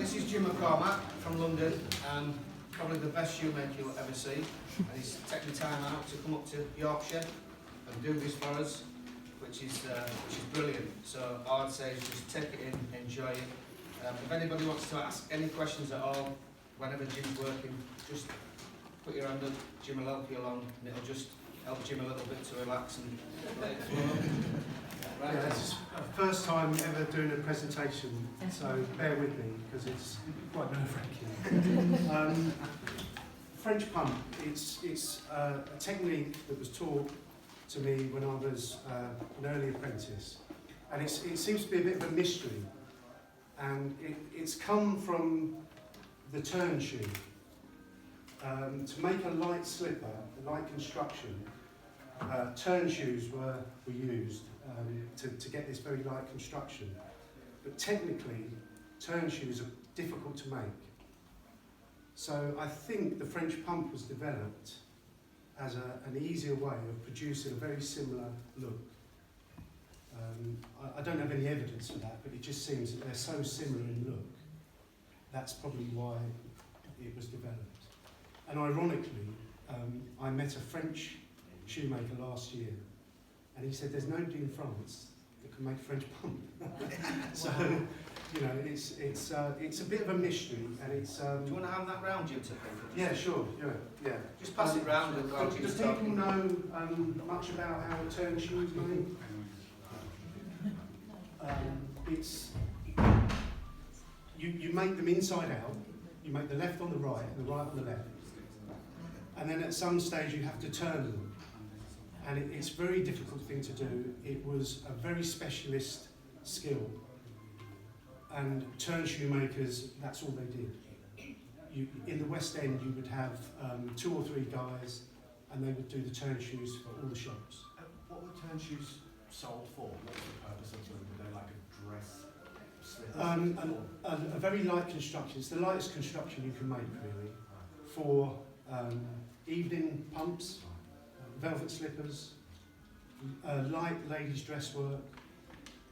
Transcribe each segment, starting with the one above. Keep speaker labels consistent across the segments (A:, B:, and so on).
A: This is Jim McCormack from London, probably the best shoemaker you'll ever see, and he's taken time out to come up to Yorkshire and do this for us, which is brilliant. So all I'd say is just take it in, enjoy it. If anybody wants to ask any questions at all, whenever Jim's working, just put your hand up, Jim will help you along, and it'll just help Jim a little bit to relax and let it flow. Right.
B: Yeah, it's the first time ever doing a presentation, so bear with me because it's quite nerve-wracking. French pump, it's a technique that was taught to me when I was an early apprentice, and it seems to be a bit of a mystery, and it's come from the turn shoe. To make a light slipper, a light construction, turn shoes were used to get this very light construction. But technically, turn shoes are difficult to make. So I think the French pump was developed as an easier way of producing a very similar look. I don't have any evidence for that, but it just seems that they're so similar in look. That's probably why it was developed. And ironically, I met a French shoemaker last year, and he said there's nobody in France that can make French pump. So, you know, it's a bit of a mystery, and it's.
A: Do you want to hand that round, Jim?
B: Yeah, sure. Yeah.
A: Just pass it round.
B: Do people know much about how a turn shoe is made? It's you make them inside out. You make the left on the right and the right on the left, and then at some stage you have to turn them. And it's a very difficult thing to do. It was a very specialist skill. And turn shoemakers, that's all they did. In the West End, you would have 2 or 3 guys, and they would do the turn shoes for all the shops.
C: What were turn shoes sold for? What was the purpose of them? Were they like a dress slipper?
B: A very light construction. It's the lightest construction you can make, really, for evening pumps, velvet slippers, light ladies' dress work,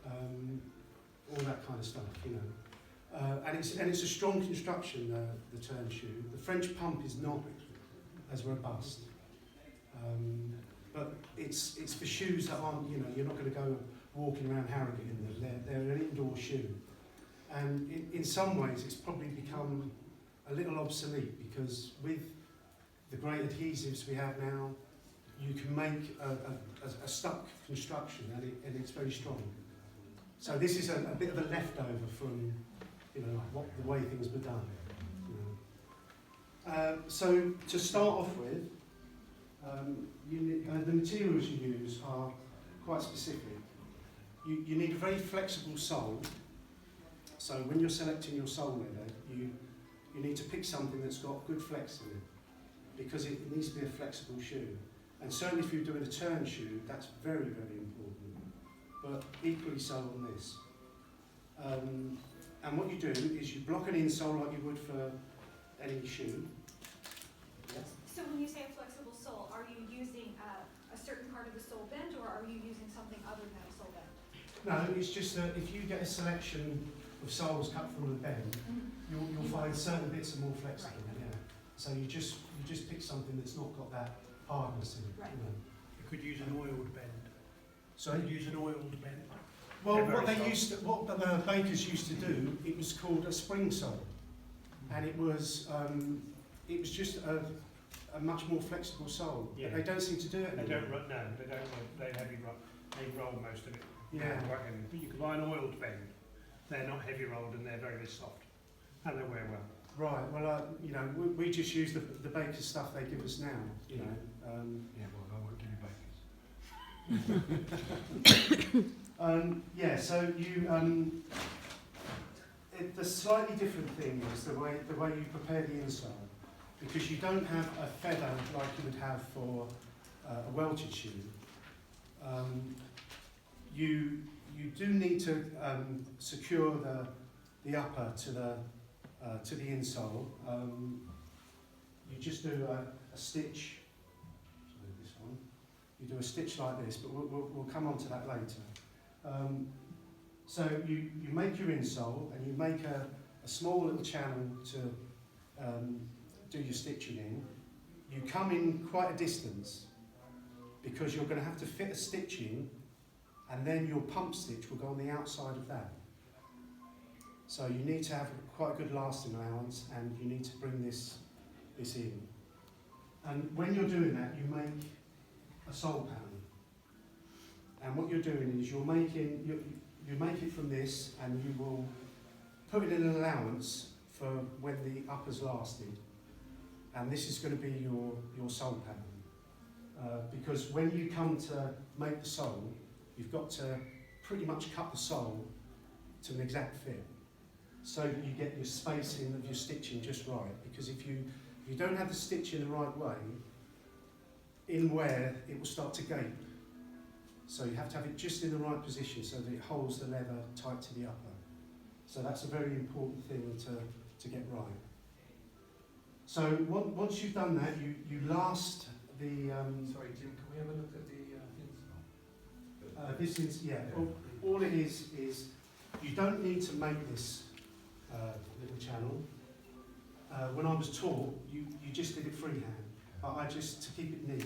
B: all that kind of stuff, you know. And it's a strong construction, the turn shoe. The French pump is not as robust, but it's for shoes that aren't, you know, you're not going to go walking around Harrogate in them. They're an indoor shoe, and in some ways it's probably become a little obsolete, because with the great adhesives we have now, you can make a stuck construction, and it's very strong. So this is a bit of a leftover from, you know, the way things were done. You know. So to start off with, the materials you use are quite specific. You need a very flexible sole. So when you're selecting your sole leather, you need to pick something that's got good flex in it, because it needs to be a flexible shoe. And certainly if you're doing a turn shoe, that's very, very important. But equally so on this. And what you do is you block an insole like you would for any shoe. Yes?
D: So when you say a flexible sole, are you using a certain part of the sole bend, or are you using something other than a sole bend?
B: No, it's just that if you get a selection of soles cut from the bend, you'll find certain bits are more flexible. Right. Yeah. So you just pick something that's not got that hardness in it.
D: Right.
B: You know.
E: You could use an oiled bend.
B: So
E: you could use an oiled bend.
B: Well, what the bakers used to do, it was called a spring sole, and it was just a much more flexible sole.
E: Yeah.
B: But they don't seem to do it anymore.
E: They don't run. No, they don't. They heavy roll. They roll most of it.
B: Yeah.
E: But you can buy an oiled bend. They're not heavy rolled, and they're very soft, and they wear well.
B: Right. Well, you know, we just use the baker's stuff they give us now. You know.
C: Yeah. Well, I won't give you bakers.
B: Yeah. So you. The slightly different thing is the way you prepare the insole, because you don't have a feather like you would have for a welted shoe. You do need to secure the upper to the insole. You just do a stitch. Sorry, this one. You do a stitch like this, but we'll come on to that later. So you make your insole, and you make a a small little channel to do your stitching in. You come in quite a distance because you're going to have to fit a stitch in, and then your pump stitch will go on the outside of that. So you need to have quite a good lasting allowance, and you need to bring this in. And when you're doing that, you make a sole pattern. And what you're doing is you make it from this, and you will put it in an allowance for when the upper's lasted. And this is going to be your sole pattern. Because when you come to make the sole, you've got to pretty much cut the sole to an exact fit, so that you get your spacing of your stitching just right. Because if you don't have the stitching the right way, in wear it will start to gape. So you have to have it just in the right position so that it holds the leather tight to the upper. So that's a very important thing to get right. So once you've done that, you last the...
C: Sorry, Jim, can we have a look at the insole?
B: This is, yeah, all it is you don't need to make this little channel. When I was taught, you just did it freehand. But I just, to keep it neat,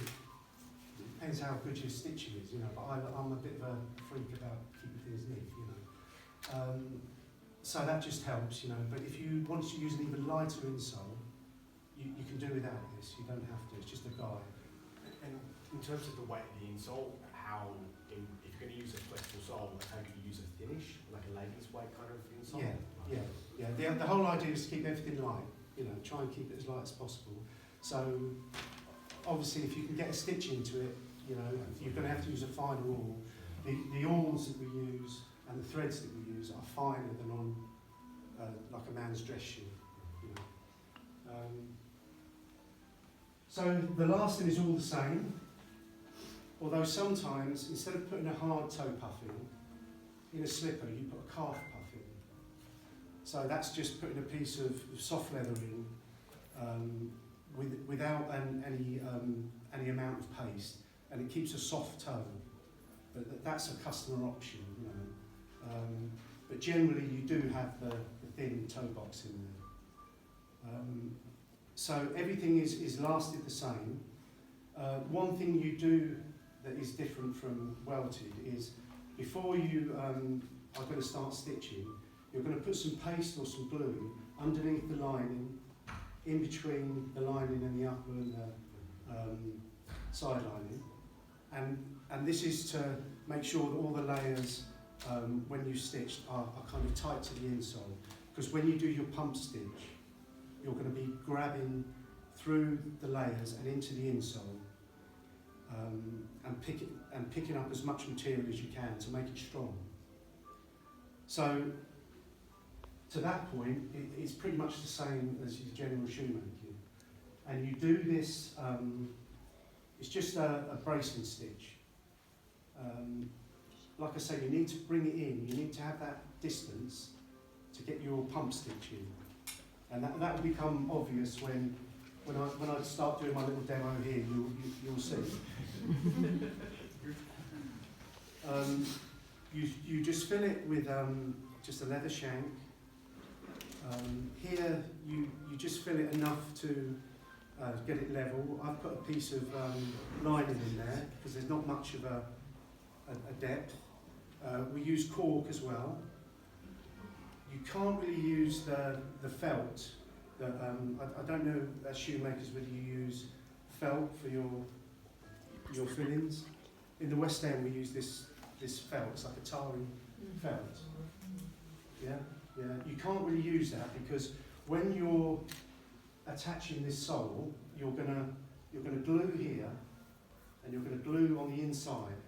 B: depends how good your stitching is, you know, but I'm a bit of a freak about keeping things neat, you know. So that just helps, you know, but if you want to use an even lighter insole, you can do without this, you don't have to, it's just a guide.
C: And in terms of the weight of the insole, if you're going to use a flexible sole, I take it you use a thinnish, like a lady's weight kind of insole?
B: Yeah. The whole idea is to keep everything light, you know, try and keep it as light as possible. So obviously if you can get a stitch into it, you know, you're going to have to use a finer awl. The awls that we use and the threads that we use are finer than on like a man's dress shoe, you know. So the lasting is all the same, although sometimes instead of putting a hard toe puff in a slipper, you put a calf puff in. So that's just putting a piece of soft leather in without any amount of paste, and it keeps a soft toe. But that's a customer option, you know. But generally, you do have the thin toe box in there. So everything is lasted the same. One thing you do that is different from welted is before you are going to start stitching, you're going to put some paste or some glue underneath the lining, in between the lining and the upper and the side lining, and this is to make sure that all the layers when you stitch are kind of tight to the insole, because when you do your pump stitch, you're going to be grabbing through the layers and into the insole, and picking up as much material as you can to make it strong. So to that point, it's pretty much the same as your general shoemaking. And you do this, it's just a bracing stitch. Like I say, you need to bring it in, you need to have that distance to get your pump stitch in. And that will become obvious when I start doing my little demo here, you'll see. You just fill it with just a leather shank. Here you just fill it enough to get it level. I've put a piece of lining in there because there's not much of a depth. We use cork as well. You can't really use the felt. I don't know as shoemakers whether you use felt for your fillings. In the West End we use this felt. It's like a tarry felt. Yeah. You can't really use that because when you're attaching this sole, you're gonna glue here, and you're gonna glue on the inside,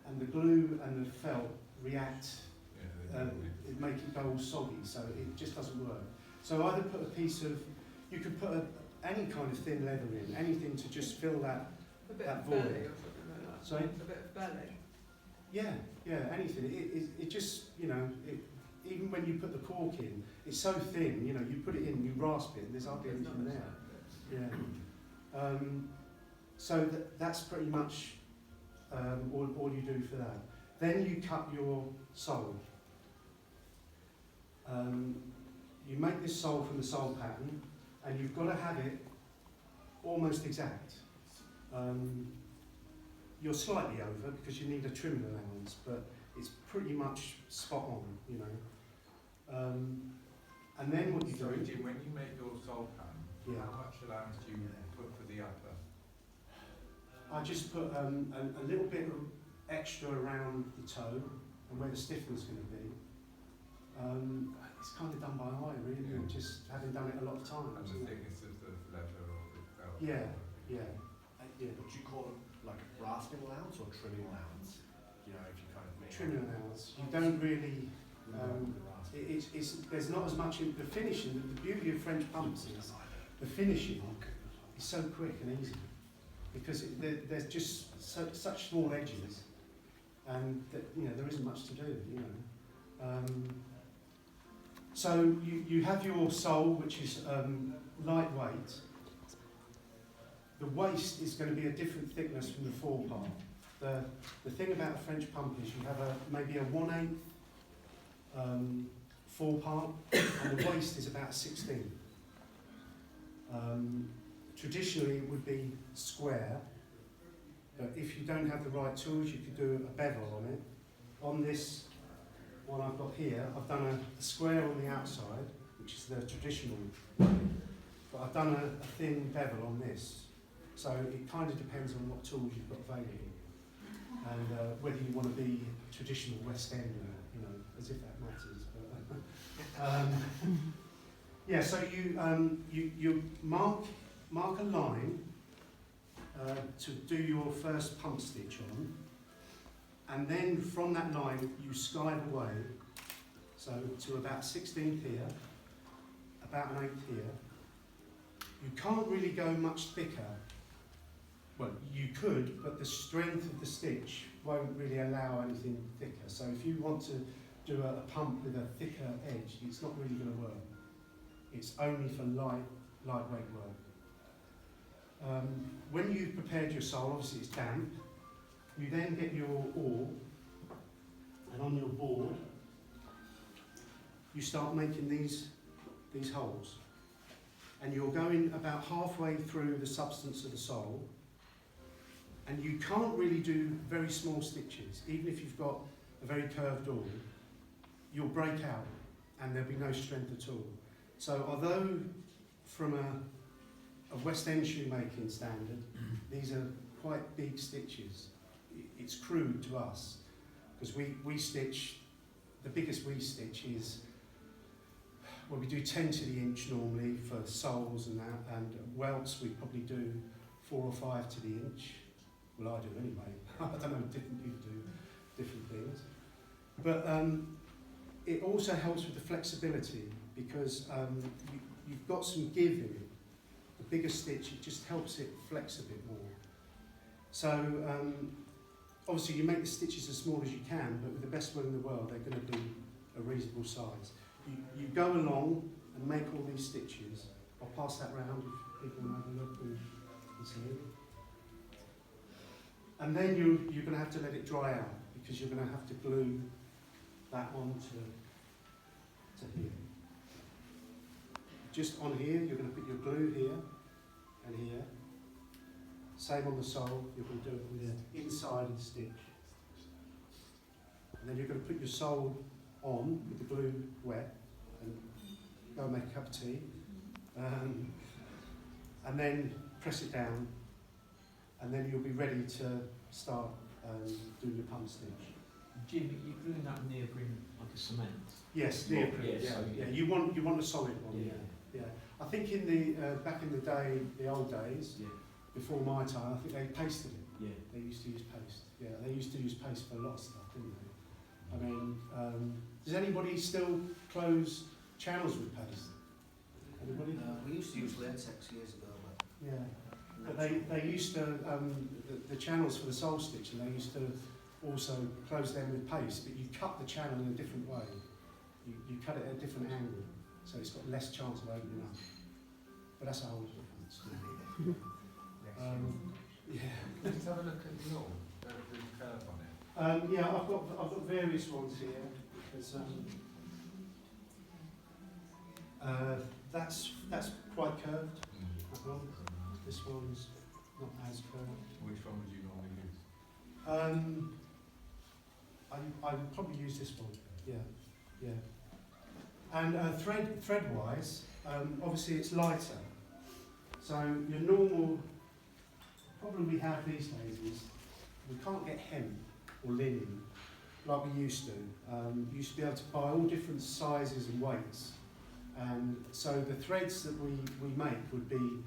B: and the glue and the felt react. It make it go all soggy, so it just doesn't work. So either put a piece of, you could put any kind of thin leather in, anything to just fill that that void.
F: Belly or something like that.
B: Sorry?
F: A bit of belly.
B: Yeah, anything. It just, you know, even when you put the cork in, it's so thin, you know, you put it in, you rasp it, and there's hardly anything there. Yeah. So that's pretty much all you do for that. Then you cut your sole. you make this sole from the sole pattern, and you've got to have it almost exact. You're slightly over because you need a trim allowance, but it's pretty much spot on, you know. And then what you
F: Sorry,
B: do,
F: Jim, when you make your sole pattern,
B: yeah,
F: how much allowance do you put for the upper?
B: I just put a little bit of extra around the toe and where the stiffener's going to be. It's kind of done by eye, really,
F: Yeah.
B: just having done it a lot of times.
F: And the thickness of the leather or the felt?
B: Yeah, yeah.
C: Yeah, but do you call it like a rasping allowance or trimming allowance? You know, if you kind of make
B: Trimming allowance. You don't really.
C: um,
B: There's not as much in the finishing. The beauty of French pumps is the finishing is so quick and easy because there's just such small edges, and you know there isn't much to do. You know. So you have your sole, which is lightweight. The waist is going to be a different thickness from the forepart. The thing about a French pump is you have maybe a 1/8 forepart, and the waist is about 16. Traditionally it would be square, but if you don't have the right tools you could do a bevel on it. On this one I've got here, I've done a square on the outside, which is the traditional way, but I've done a thin bevel on this. So it kind of depends on what tools you've got available, and whether you want to be traditional West End or not, you know, as if that matters. But, yeah, so you mark a line to do your first pump stitch on, and then from that line you skive away, so to about 16th here, about an 8th here. You can't really go much thicker. Well, you could, but the strength of the stitch won't really allow anything thicker. So if you want to do a pump with a thicker edge, it's not really going to work. It's only for lightweight work. When you've prepared your sole, obviously it's damp, you then get your awl, and on your board, you start making these holes. And you're going about halfway through the substance of the sole, and you can't really do very small stitches. Even if you've got a very curved awl, you'll break out and there'll be no strength at all. So although from a West End shoemaking standard, these are quite big stitches, it's crude to us, because we stitch, the biggest we stitch is, well, we do 10 to the inch normally for soles and that, and welts we probably do 4 or 5 to the inch. Well, I do anyway. I don't know, different people do different things. But it also helps with the flexibility, because you've got some give in it. The bigger stitch, it just helps it flex a bit more. So obviously you make the stitches as small as you can, but with the best will in the world, they're going to be a reasonable size. You go along and make all these stitches. I'll pass that round if people want to have a look and see it. And then you're going to have to let it dry out, because you're going to have to glue that on to here. Just on here, you're going to put your glue here and here. Same on the sole, you're going to do it with the inside of the stitch. And then you're going to put your sole on with the glue wet and go and make a cup of tea. And then press it down, and then you'll be ready to start doing your pump stitch.
G: Jim, you're gluing that neoprene like a cement?
B: Yes, neoprene.
G: Yeah, so
B: Yeah, you want a solid one.
G: Yeah.
B: Yeah. I think in the back in the day, the old days,
G: Yeah.
B: before my time, I think they pasted it.
G: Yeah.
B: They used to use paste. Yeah, they used to use paste for a lot of stuff, didn't they? I mean, does anybody still close channels with paste? Anybody?
A: We used to use latex years ago, but
B: Yeah. But they used to, the channels for the sole stitch, and they used to also close them with paste, but you cut the channel in a different way. You cut it at a different angle, so it's got less chance of opening up. But that's a whole different story. Yeah.
F: Let's have a look at your, the curve on it.
B: Yeah, I've got various ones here, because That's quite curved. That one. This one's not as curved.
F: Which one would you normally use?
B: I would probably use this one. Yeah. And thread wise, obviously it's lighter. So your normal problem we have these days is we can't get hemp or linen like we used to. You used to be able to buy all different sizes and weights. And so the threads that we make would be,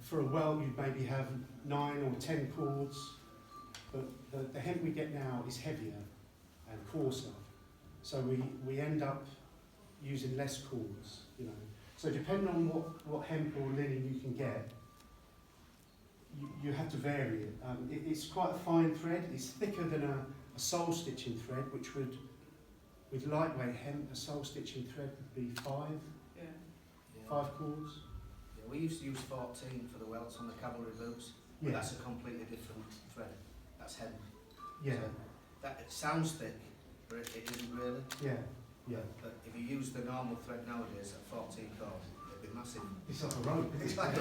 B: for a welt you'd maybe have 9 or 10 cords, but the hemp we get now is heavier and coarser. So we end up using less cords, you know. So depending on what hemp or linen you can get, you have to vary it. It's quite a fine thread. It's thicker than a sole stitching thread, which would, with lightweight hemp, a sole stitching thread would be 5 cords.
A: Yeah, we used to use 14 for the welts on the cavalry boots, but that's a completely different thread. That's hemp.
B: Yeah.
A: So that it sounds thick, but it isn't really.
B: Yeah.
A: But if you use the normal thread nowadays at 14 cord, it'd be massive.
B: It's like a rope.
A: It's like a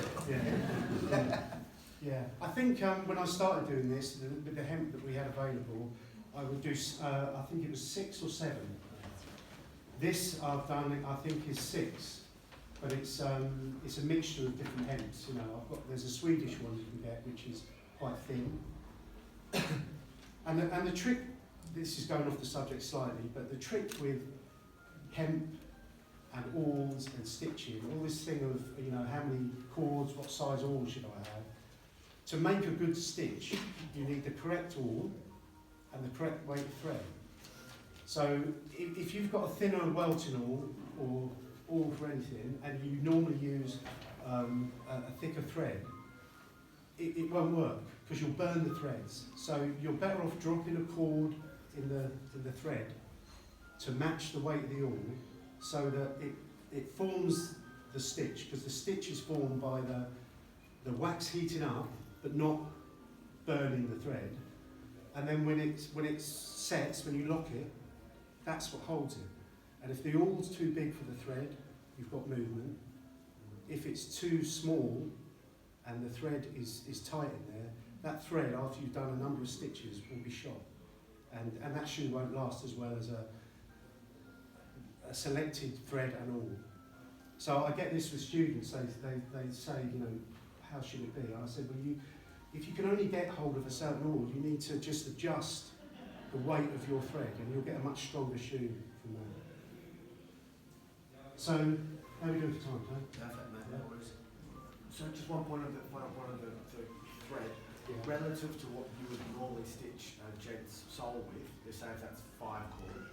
B: Yeah. I think when I started doing this, with the hemp that we had available, I would do, I think it was 6 or 7. This I've done, I think, is 6, but it's a mixture of different hemps. You know, there's a Swedish one you can get, which is quite thin. and the trick, this is going off the subject slightly, but the trick with hemp and awls and stitching, all this thing of, you know, how many cords, what size awl should I have? To make a good stitch, you need the correct awl and the correct weight of thread. So if you've got a thinner welting awl or awl for anything, and you normally use a thicker thread, it won't work because you'll burn the threads. So you're better off dropping a cord in the thread to match the weight of the awl, so that it forms the stitch, because the stitch is formed by the wax heating up but not burning the thread. And then when it sets, when you lock it, that's what holds it. And if the awn's too big for the thread, you've got movement. If it's too small and the thread is tight in there, that thread, after you've done a number of stitches, will be shot. And that shoe won't last as well as a selected thread and awl. So I get this with students, they say, you know, how should it be? And I said, well, if you can only get hold of a certain awl, you need to just adjust the weight of your thread, and you'll get a much stronger shoe from that. So, how are we doing for time, Tom?
A: Perfect, mate. No worries.
C: So just one point of the thread, relative to what you would normally stitch a gent's sole with, let's say if that's 5 cord,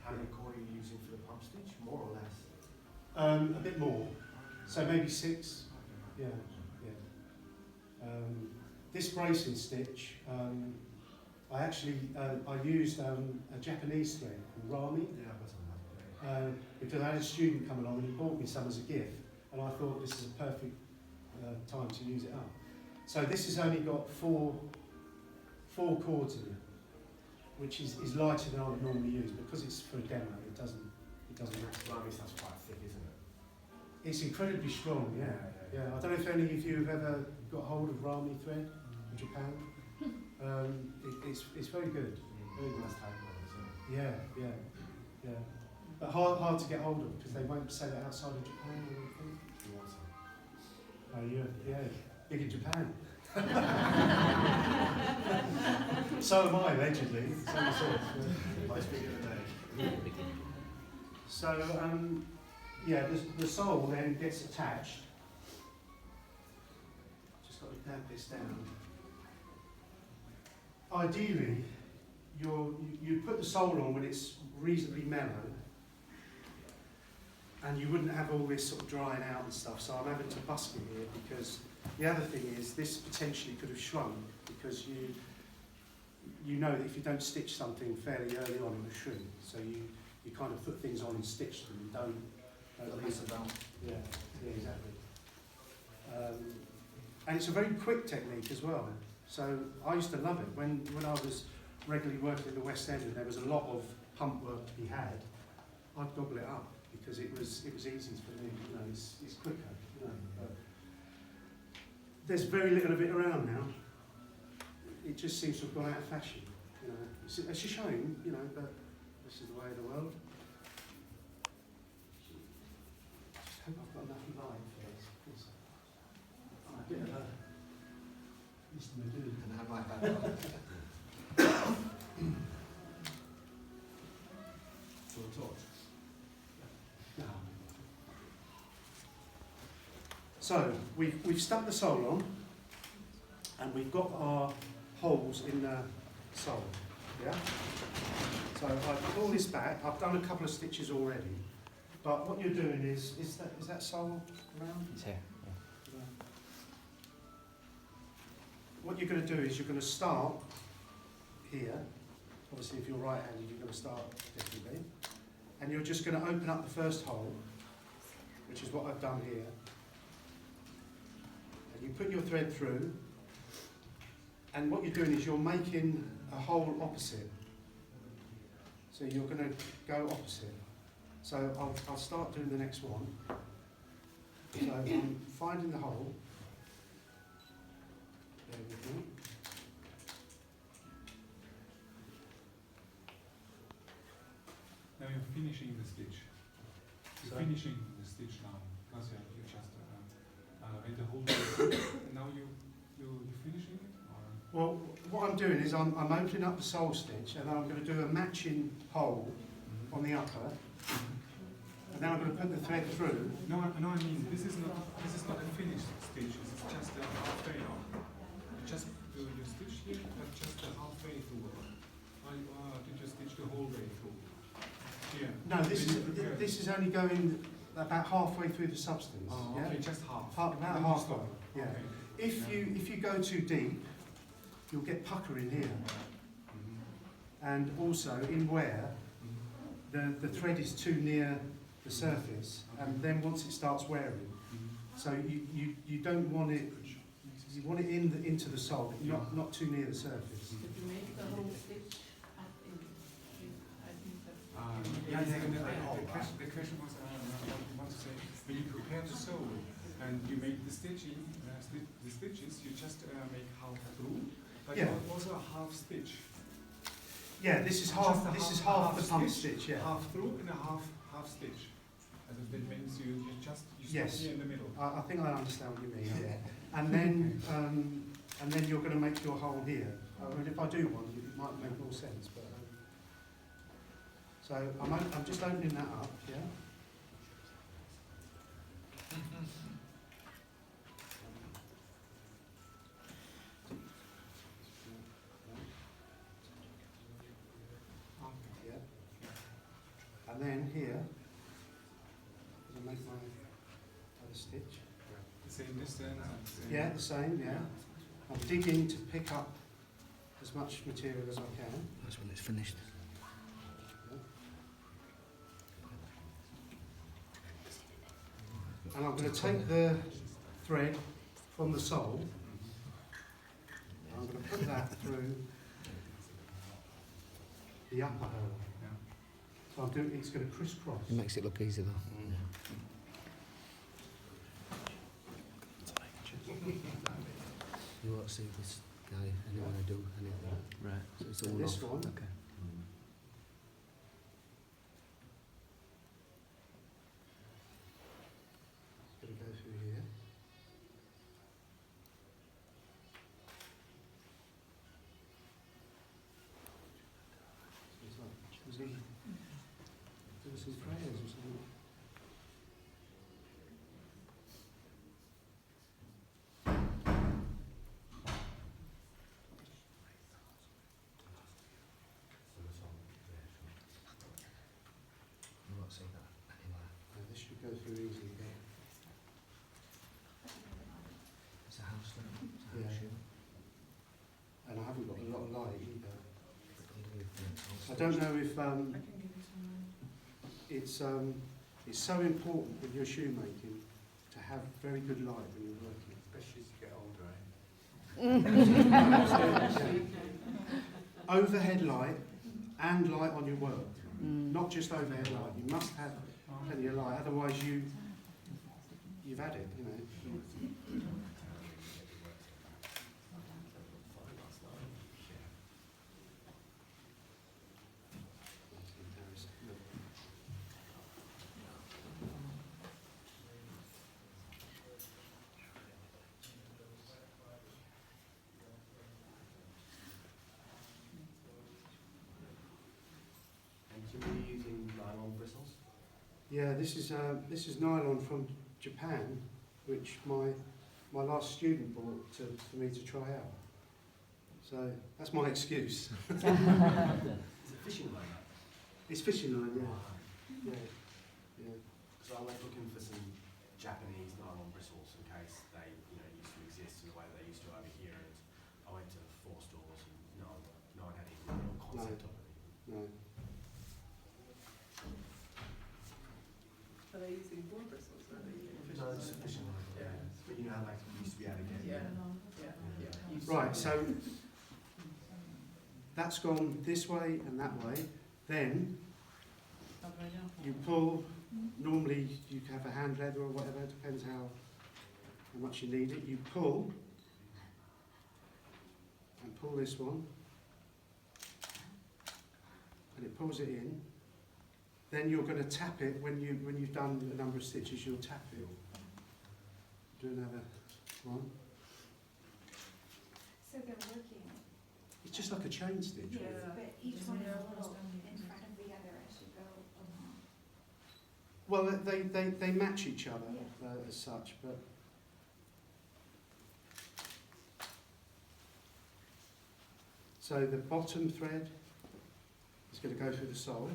C: how many cord are you using for the pump stitch? More or less?
B: A bit more. So maybe 6. Yeah. This bracing stitch, I used a Japanese thread called Rami, because I had a student come along and he bought me some as a gift, and I thought this is a perfect time to use it up. So this has only got 4 cords in it, which is lighter than I would normally use, because it's for a demo. It doesn't matter.
C: Rami stuff's quite thick, isn't it?
B: It's incredibly strong, yeah. I don't know if any of you have ever got hold of Rami thread in Japan. It's very good. Very good.
C: Nice take on it, isn't it?
B: Yeah. But hard to get hold of, because they won't sell it outside of Japan or anything.
C: You want some?
B: Oh yeah, big in Japan. So am I, allegedly.
C: Most bigger than me.
B: So, the sole then gets attached. Just got to damp this down. Ideally, you put the sole on when it's reasonably mellow, and you wouldn't have all this sort of drying out and stuff. So I'm having to busk it here, because the other thing is this potentially could have shrunk, because you know that if you don't stitch something fairly early on, it will shrink. So you kind of put things on and stitch them, and don't
A: mess about.
B: Yeah, exactly. And it's a very quick technique as well. So I used to love it. When I was regularly working in the West End and there was a lot of pump work to be had, I'd gobble it up. because it was easy for me. You know, it's quicker. You know, but there's very little of it around now. It just seems to have gone out of fashion. You know, it's a shame. You know, but this is the way of the world. I just hope I've got enough light for this. I'm a bit of a Mr. Madoo.
F: And have my hat on. So a torch.
B: No. So we've stuck the sole on, and we've got our holes in the sole. Yeah. So I pull this back. I've done a couple of stitches already, but what you're doing is that sole around?
H: It's here.
B: Yeah. What you're going to do is you're going to start here. Obviously, if you're right-handed, you're going to start differently. And you're just going to open up the first hole, which is what I've done here. And you put your thread through. And what you're doing is you're making a hole opposite. So you're going to go opposite. So I'll start doing the next one. So I'm finding the hole. Bear with me.
I: Now you're finishing the stitch. You're
B: So-
I: finishing the stitch now. Because you just made the whole way. And now you're finishing it? Or?
B: Well, what I'm doing is I'm opening up the sole stitch, and then I'm going to do a matching hole on the upper, and then I'm going to put the thread through.
I: No, I mean this is not a finished stitch. It's just a halfway now. You just do your stitch here, but just a halfway through. Or did you stitch the whole way through? Here.
B: No,
I: When you prepare
B: this is only going about halfway through the substance.
I: Oh,
B: yeah?
I: okay, just half.
B: About
I: Then you
B: halfway.
I: stop.
B: Yeah.
I: Okay.
B: If you go too deep, you'll get pucker in here, and also in wear, the thread is too near the surface, and then once it starts wearing, so you don't want it. You want it into the sole, but not too near the surface.
J: Did you make the whole stitch up in, I think that's...
I: The question was, I want to say, when you prepare the sole and you make the stitching, the stitches, you just make half through, but
B: Yeah.
I: also a half stitch.
B: Yeah, this is
I: Just
B: half.
I: a
B: This is
I: half
B: half the pump
I: stitch.
B: stitch. Yeah.
I: Half through and a half stitch. And that means you stop
B: Yes.
I: here in the middle.
B: I think I understand what you mean. Yeah. And then you're going to make your hole here. I mean, if I do one, it might make more sense. But so I'm just opening that up. Yeah. Yeah. And then here, I'm going to make my other stitch.
I: The same distance. And same
B: Yeah, the same, yeah. I'm digging to pick up as much material as I can.
A: That's when it's finished.
B: And I'm going to take the thread from the sole. And I'm going to put that through the upper hole. So it's going to crisscross.
A: It makes it look easy though. You won't see this guy anywhere I do anything.
H: Right.
A: So it's
B: And
A: all
B: this
A: off.
B: one.
A: Okay.
B: Going to go through here. It's like, was he doing some prayers or something?
A: You won't see that anywhere.
B: This should go through easily.
A: It's a house there. It's a
B: Yeah.
A: house shoe.
B: And I haven't got a lot of light either.
A: Underneath the house.
B: I don't know if
J: I can give you some
B: it's so important with your shoemaking to have very good light when you're working.
F: Especially as you get older, eh?
B: Overhead light and light on your work. Not just overhead light. You must have plenty of light. Otherwise, you've had it, you know.
C: And Jim, are you using nylon bristles?
B: Yeah, this is nylon from Japan, which my last student bought for me to try out. So that's my excuse.
C: Is it fishing line?
B: It's fishing line, yeah. Yeah. Yeah.
C: Because I went looking for some Japanese nylon bristles in case they, you know, used to exist in the way that they used to over here. And I went to 4 stores and no one had any real concept of it.
B: No.
J: Are they using boar bristles or are they using fish?
C: No, it's a fishing line.
J: Yeah.
C: But you know how they used to be able to get.
J: Yeah.
B: Right, so that's gone this way and that way. Then you pull, normally you can have a hand leather or whatever, depends how much you need it. You pull, and pull this one, and it pulls it in. Then you're going to tap it when you've done a number of stitches. You'll tap it. Do another one.
D: So they're working,
B: It's just like a chain stitch.
J: Yeah.
D: but each one is a little in front of the other as you go along.
B: Well, they match each other
D: Yeah.
B: as such, but so the bottom thread is going to go through the sole.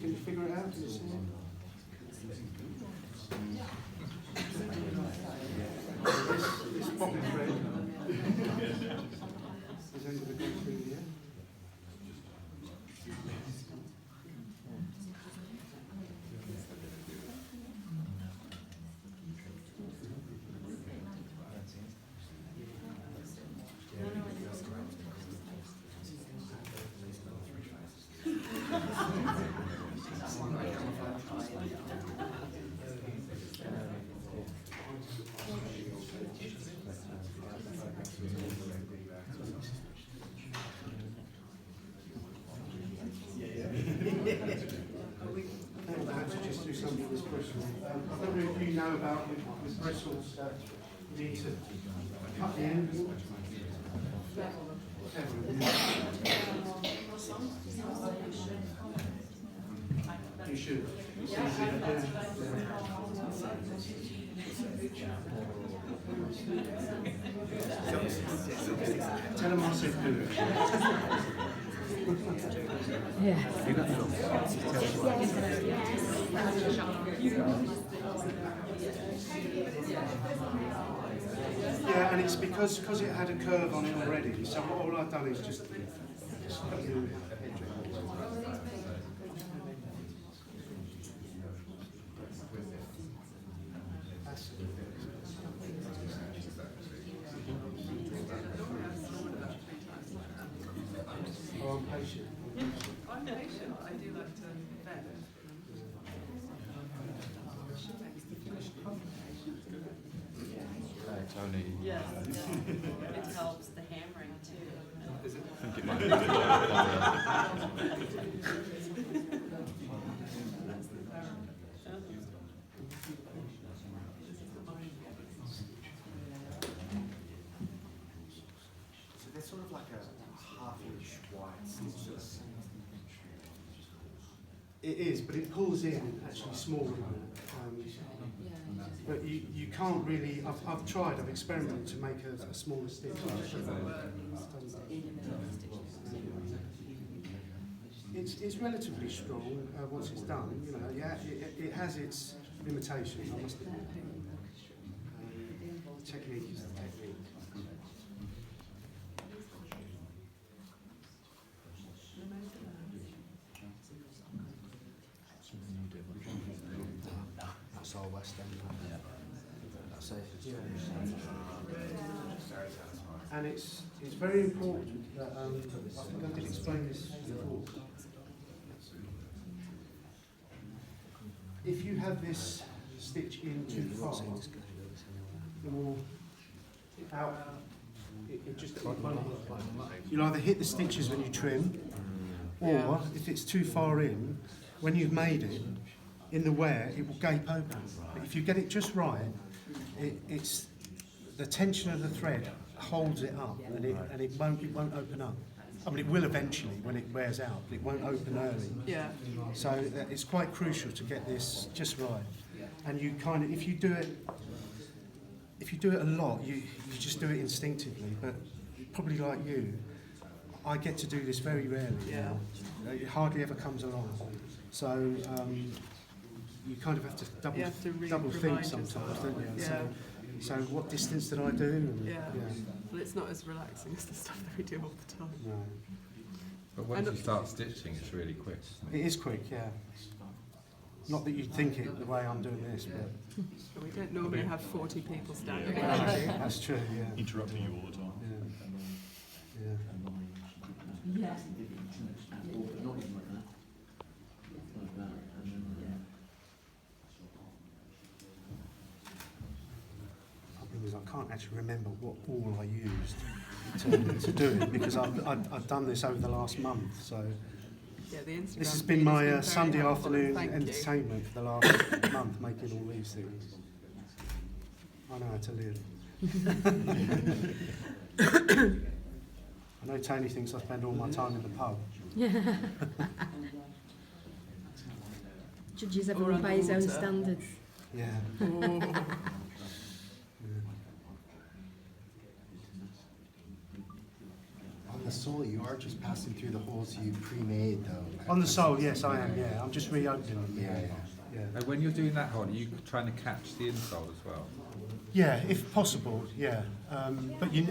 B: Can you figure it out? Can you see it? This bottom thread is then going to go through here. Perhaps just do something with bristles. I don't know if you know about with bristles, you need to cut the end. You should. It's easy to do. Tell them I said do it. Yeah, and it's because it had a curve on it already. So all I've done is just put the edge on it. That's it. Oh, I'm patient.
J: I'm patient, I do like to vet.
F: Tony.
J: Yes, it helps the hammering too.
F: I think it might be.
C: So they're sort of like a half-inch wide stitches.
B: It is, but it pulls in actually smaller than that. But you can't really, I've tried, I've experimented to make a smaller stitch. It just doesn't work. It's relatively strong once it's done. You know, yeah, it has its limitations. I must admit. Technique is the technique. That's all West End. That's it. Yeah. And it's very important that I think I did explain this before. If you have this stitch in too far, or out, it just you'll either hit the stitches when you trim, or if it's too far in, when you've made it, in the wear, it will gape open. But if you get it just right, it's the tension of the thread holds it up, and it won't open up. I mean, it will eventually when it wears out, but it won't open early.
J: Yeah.
B: So it's quite crucial to get this just right. And you kind of, if you do it a lot, you just do it instinctively. But probably like you, I get to do this very rarely.
J: Yeah.
B: It hardly ever comes along. So you kind of have to double think sometimes, don't you?
J: Yeah.
B: So what distance did I do? And,
J: Yeah. Well, it's not as relaxing as the stuff that we do all the time.
B: No.
F: But once you start stitching, it's really quick, isn't it?
B: It is quick, yeah. Not that you'd think it the way I'm doing this, but
J: But we don't normally have 40 people standing.
B: that's true, yeah.
H: Interrupting you all the time.
B: Yeah. I can't actually remember what all I used to do it because I've done this over the last month. So
J: Yeah, the Instagram
B: this has
J: feed
B: been my
J: very
B: Sunday
J: helpful,
B: afternoon
J: thank you.
B: entertainment for the last month, making all these things. I know how to live. I know Tony thinks I spend all my time in the pub.
K: Judges
J: Or
K: everyone by his own
J: underwater.
K: standards.
B: Yeah.
J: Oh.
L: On the sole, you are just passing through the holes you pre-made, though.
B: On the sole, yes, I am. Yeah, I'm just reopening them.
L: Yeah.
F: And when you're doing that hole, are you trying to catch the insole as well?
B: Yeah, if possible, yeah. But you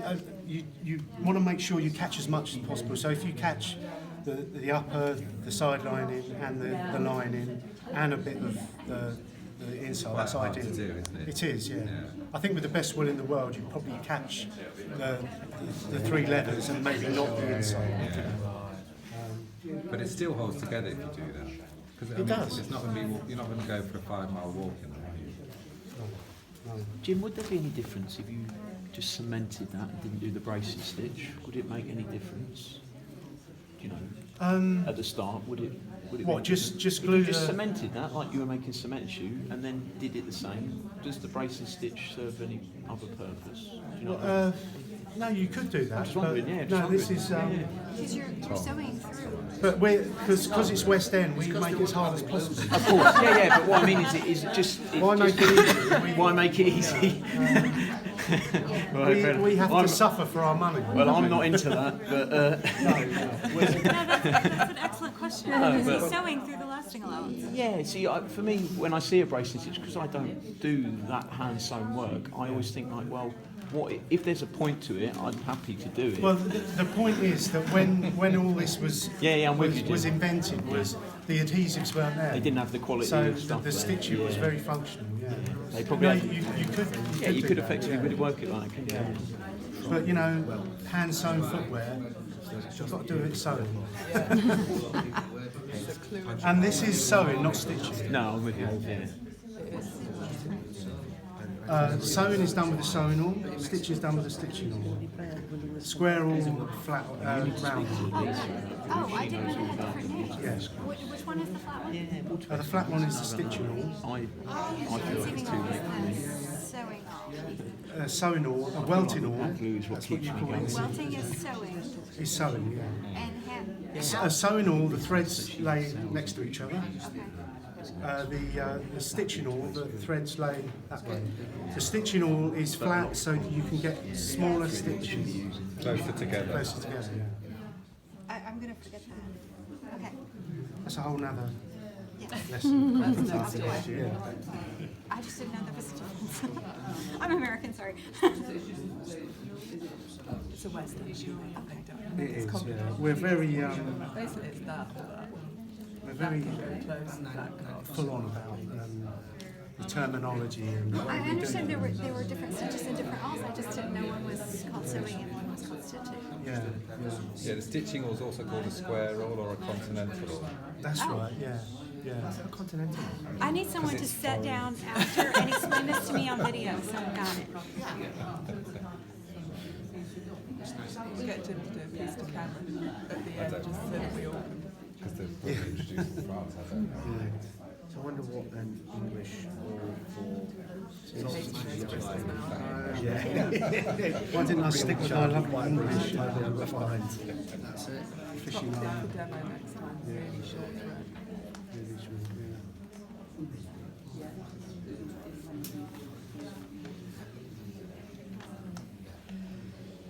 B: want to make sure you catch as much as possible. So if you catch the upper, the side lining, and the lining, and a bit of the insole, that's
F: Quite hard
B: ideal.
F: to do, isn't it?
B: It is, yeah.
F: Yeah.
B: I think with the best will in the world, you probably catch the three leathers and maybe not the insole.
F: But it still holds together if you do that. Because
B: It does.
F: It's not going to be. You're not going to go for a 5-mile walk in there, are you?
B: No.
G: Jim, would there be any difference if you just cemented that and didn't do the bracing stitch? Would it make any difference? Do you know, at the start, would it?
B: What,
G: make
B: just
G: difference?
B: glue
G: If you just
B: the-
G: cemented that like you were making a cement shoe and then did it the same, does the bracing stitch serve any other purpose? Do you know what I mean?
B: No, you could do that.
G: I'm just wondering,
B: but
G: yeah, just
B: no, this
G: wondering.
B: is.
D: Because you're sewing through.
B: But because it's West End, we make it as hard as possible.
G: Of course, yeah, but what I mean is it just...
B: Why make it easy?
G: Why make it easy?
B: We have to suffer for our money.
G: Well, I'm not into that, but...
D: That's an excellent question.
G: No,
D: Is he
G: but-
D: sewing through the lasting allowance?
G: Yeah, see, for me, when I see a bracing stitch, because I don't do that hand-sewn work, I always think like, well, what if there's a point to it, I'm happy to do it.
B: Well, the point is that when all this was
G: I'm with you,
B: was
G: Jim.
B: invented, was the adhesives weren't there.
G: They didn't have the quality
B: So
G: of stuff
B: the
G: there.
B: stitching was
G: Yeah.
B: very functional. Yeah.
G: They probably
B: No,
G: had-
B: you could.
G: Yeah, you
B: do
G: could
B: that,
G: effectively
B: yeah.
G: really work it like, couldn't you?
B: But you know, hand sewn footwear, you've got to do it sewing. And this is sewing, not stitching.
G: No, I'm with you. Yeah.
B: Sewing is done with a sewing awl, stitching is done with a stitching awl. Square awl, flat, round.
D: Oh, I didn't know they had different names.
B: Yes.
D: Which one is the flat one?
B: The flat one is the stitching awl.
G: I feel like it's too late for me.
D: Sewing all.
B: Sewing awl, a welting awl.
G: That glue is what
B: That's what
G: keeps
B: you
G: me
B: call
G: going.
B: it.
D: Welting is sewing
B: Is sewing, yeah.
D: and hem.
B: A sewing awl, the threads lay next to each other.
D: Okay.
B: The stitching awl, the threads lay that way. The stitching awl is flat, so you can get smaller stitches
F: Closer together.
B: closer together. Yeah.
D: I'm going to forget that. Okay.
B: That's a whole nother
H: Yes.
B: lesson.
J: That's next year.
B: Yeah.
H: I just didn't know there was a difference. I'm American, sorry.
J: It's a Western shoemaking thing, don't
B: It is, yeah.
J: complicated.
B: We're very,
J: Basically, it's that or that.
B: we're very
J: Very close, that kind of.
B: full on about the terminology and what
H: I
B: we're
H: understand there
B: doing.
H: were different stitches in different alls. I just didn't know one was called sewing and one was called stitching.
B: Yeah, yeah.
F: Yeah, the stitching was also called a square roll or a continental roll.
B: That's
H: Oh.
B: right, yeah. Yeah.
J: Continental.
H: I need someone to sit down after and explain this to me on video, so I've got it.
J: We'll get Jim to do a piece to camera at the end, just so that we all.
F: Because the book introduced in France has that.
C: So I wonder what then English or
B: Why didn't I stick with my lovely English?
C: left behind.
B: That's it.
J: Got
B: Fishing
J: the
B: line.
J: demo next time, really short thread.
B: Really short, yeah.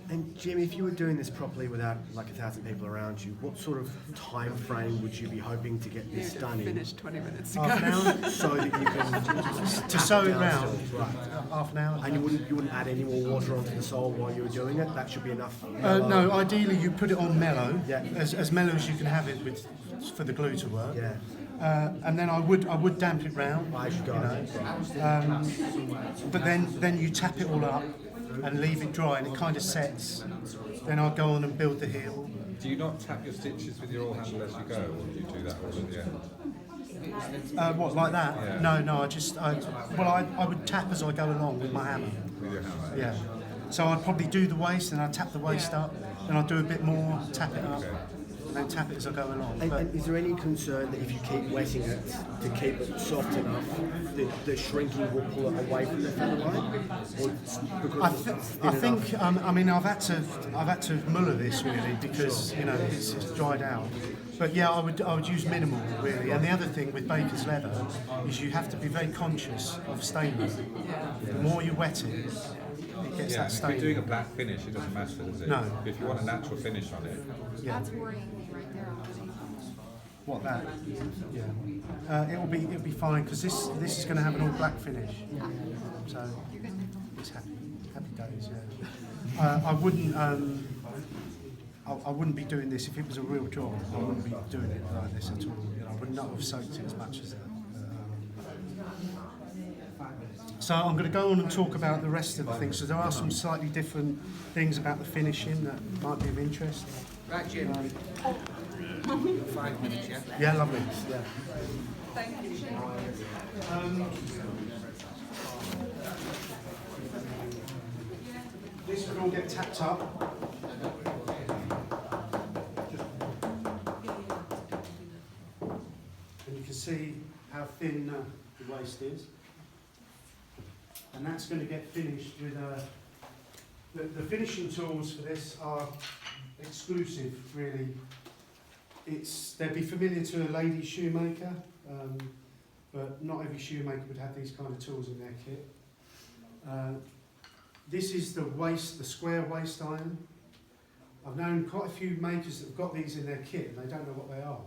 C: And Jim, if you were doing this properly without like 1,000 people around you, what sort of time frame would you be hoping to get this done in?
J: Finished 20 minutes ago.
B: Half an hour?
C: So that you can
B: To sew it
C: down
B: round,
C: still, right?
B: half an hour.
C: And you wouldn't add any more water onto the sole while you were doing it. That should be enough.
B: No, ideally you put it on mellow,
C: Yeah.
B: as mellow as you can have it with for the glue to work.
C: Yeah.
B: And then I would damp it round.
C: I should go.
B: But then you tap it all up and leave it dry, and it kind of sets. Then I'll go on and build the heel.
F: Do you not tap your stitches with your all handle as you go, or do you do that all at the end?
B: What, like that?
F: Yeah.
B: No, I would tap as I go along with my hammer.
F: With your hammer?
B: Yeah. So I'd probably do the waist, and I'd tap the waist up, then I'd do a bit more, tap it up,
F: Okay.
B: and then tap it as I go along.
C: And is there any concern that if you keep wetting it to keep it soft enough, that the shrinking will pull it away from the feather line? Or because it's thin
B: I think
C: enough?
B: I mean I've had to muller this really because you know it's dried out. But yeah, I would use minimal really. And the other thing with baker's leather is you have to be very conscious of staining. The more you wet it, it gets
F: Yeah,
B: that
F: and if
B: stain.
F: you're doing a black finish, it doesn't matter, does it?
B: No.
F: If you want a natural finish on it,
B: Yeah.
H: That's worrying me right there already.
B: What that? Yeah. It'll be fine because this is going to have an all black finish. So it's happy days. Yeah. I wouldn't be doing this if it was a real job. I wouldn't be doing it like this at all. You know, I would not have soaked it as much as that. So I'm going to go on and talk about the rest of the things. So there are some slightly different things about the finishing that might be of interest.
A: Right, Jim. 5 minutes, yeah?
B: Yeah, lovely. Yeah.
J: Thank you.
B: This will all get tapped up. And you can see how thin the waist is. And that's going to get finished with the finishing tools for this are exclusive, really. They'd be familiar to a lady shoemaker, but not every shoemaker would have these kind of tools in their kit. This is the square waist iron. I've known quite a few makers that have got these in their kit and they don't know what they are.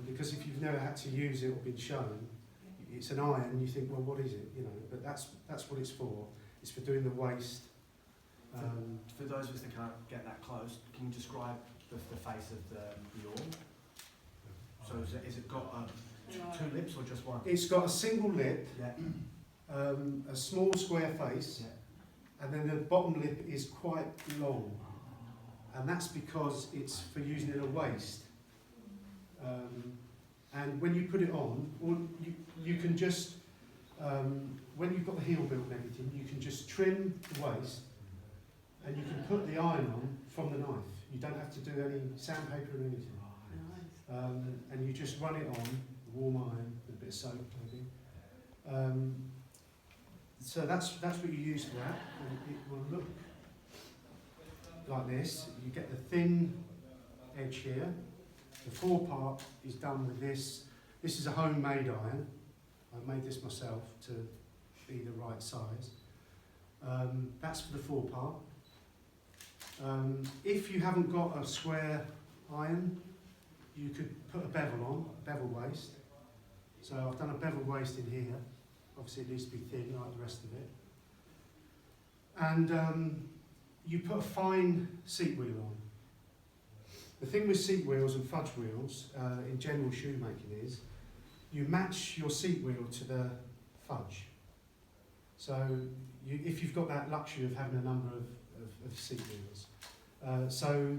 B: Because if you've never had to use it or been shown, it's an iron, you think, well, what is it? You know, but that's what it's for. It's for doing the waist.
C: For those of us that can't get that close, can you describe the face of the yawl? So is it got two lips or just one?
B: It's got a single lip,
C: Yeah.
B: a small square face,
C: Yeah.
B: and then the bottom lip is quite long. And that's because it's for using in a waist. And when you put it on, you can just, when you've got the heel built and everything, you can just trim the waist and you can put the iron on from the knife. You don't have to do any sandpaper or anything. And you just run it on, warm iron, with a bit of soap maybe. So that's what you use for that. And it will look like this. You get the thin edge here. The forepart is done with this. This is a homemade iron. I made this myself to be the right size. That's for the forepart. If you haven't got a square iron, you could put a bevel on, bevel waist. So I've done a bevel waist in here. Obviously it needs to be thin like the rest of it. And you put a fine seat wheel on. The thing with seat wheels and fudge wheels in general shoemaking is you match your seat wheel to the fudge. So if you've got that luxury of having a number of seat wheels. So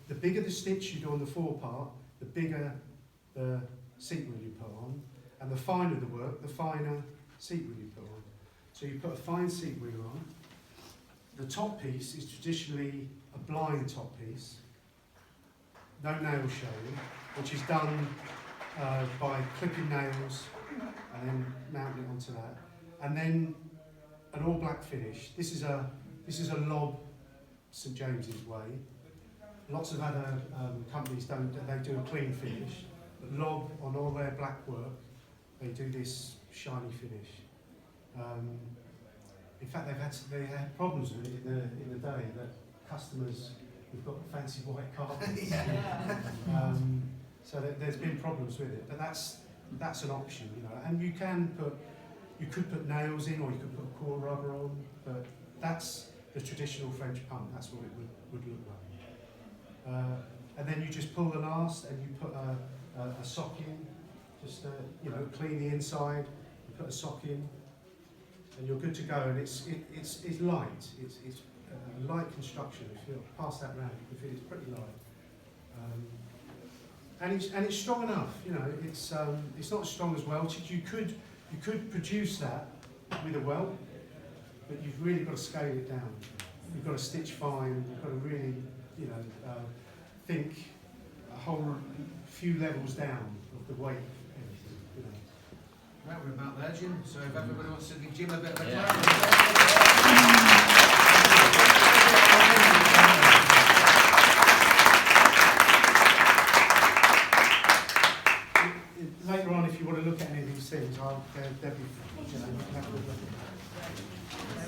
B: the bigger the stitch you do on the forepart, the bigger the seat wheel you put on, and the finer the work, the finer seat wheel you put on. So you put a fine seat wheel on. The top piece is traditionally a blind top piece, no nail showing, which is done by clipping nails and then mounting it onto that, and then an all black finish. This is a lob St James's way. Lots of other companies don't. They do a clean finish, but lob on all their black work, they do this shiny finish. In fact, they had problems with it in the day that customers who've got fancy white carpets. So there's been problems with it, but that's an option, you know. And you could put nails in, or you could put core rubber on, but that's the traditional French pump. That's what it would look like. And then you just pull the last, and you put a sock in, just clean the inside. You put a sock in, and you're good to go. And it's light. It's a light construction. If you pass that round, you can feel it's pretty light. And it's strong enough. You know, it's not as strong as welted. You could produce that with a welt, but you've really got to scale it down. You've got to stitch fine. You've got to really, think a whole few levels down of the weight.
A: Right, we're about there, Jim. So if everybody wants to give Jim a bit of a
G: Yeah.
A: clap.
B: Later on, if you want to look at any of these things, they'll be, you can have a look at them.